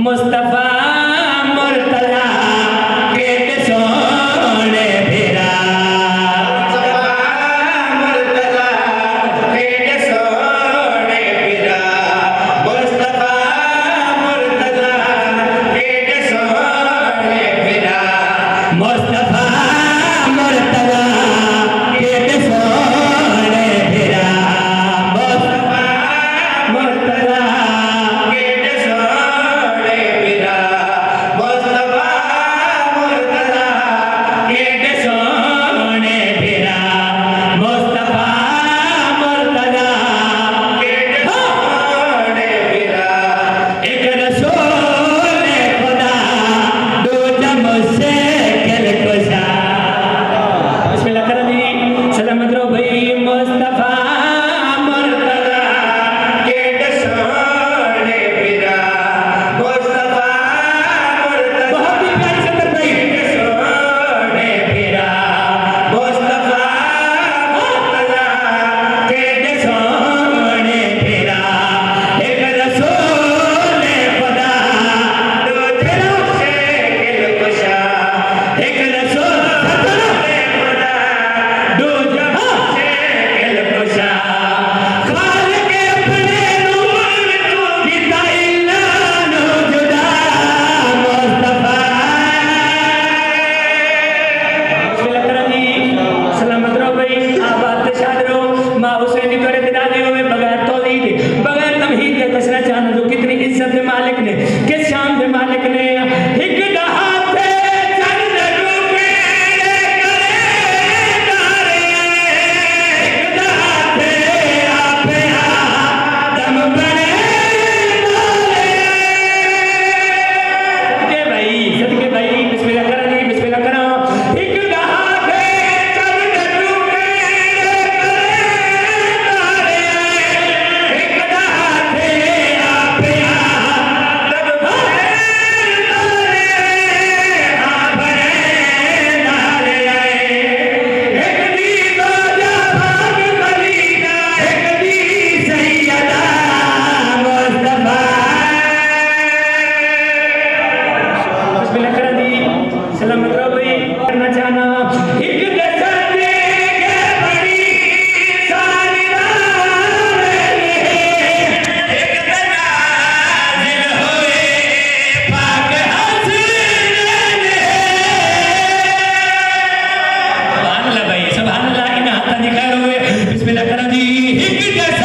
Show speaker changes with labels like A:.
A: Mustafa Murtaza cat सोने फिरा Mustafa Murtaza cat सोने फिरा मुस्तफा मुर्तजा केट सोने फिरा मुस्तफा मुर्तजा केट सोने फिरा मुस्तफा मुर्तजा केट सोने फिरा मुस्तफा मुर्तजा केट सोने फिरा मुस्तफा मुर्तजा केट सोने फिरा एक रसूल खुदा दो मुझसे कल कुशा बिस्मिल्लाह करो जी सलामत रहो भाई मुस्तफा मुर्तजा केट सोने फिरा मुस्तफा मुर्तजा बहुत ही प्यारी संदर भाई केट सोने फिरा मुस्तफा मुर्तजा केट सोने फिरा एक रसूल खुदा दो मुझसे कल कुशा एक रसूल खुदा दो जहां से कल कुशा खाल के अपने नूर को गिदाई लानो जुदा मुस्तफा बिस्मिल्लाह करो जी सलामत रहो भाई आबाद शाद रहो माँ हुसैनी तोरे दिदादी हुए बगैर तौहीद बगैर तमहीद के कसना चाहना जो कितनी इज्जत के मालिक ने किस शान के मालिक ने एक दहा थे चंद रूपे करे तारे एक दहा थे आपे आदम बने सदके भाई बिस्मिल्लाह करो जी बिस्मिल्लाह करो एक दहा थे चंद रूपे करे तारे एक दहा थे आपे आदम बने एक दी दो जहान खलीना एक दी सैयदा मुस्तफा बिस्मिल्लाह करो जी सलामत रहो भाई करना चाहना एक दसन के बड़ी सारी एक नाजिल होए पाक हसन सुभान अल्लाह भाई सुभान अल्लाह इन हाथ दिखा हुए बिस्मिल्लाह करो जी एक दसन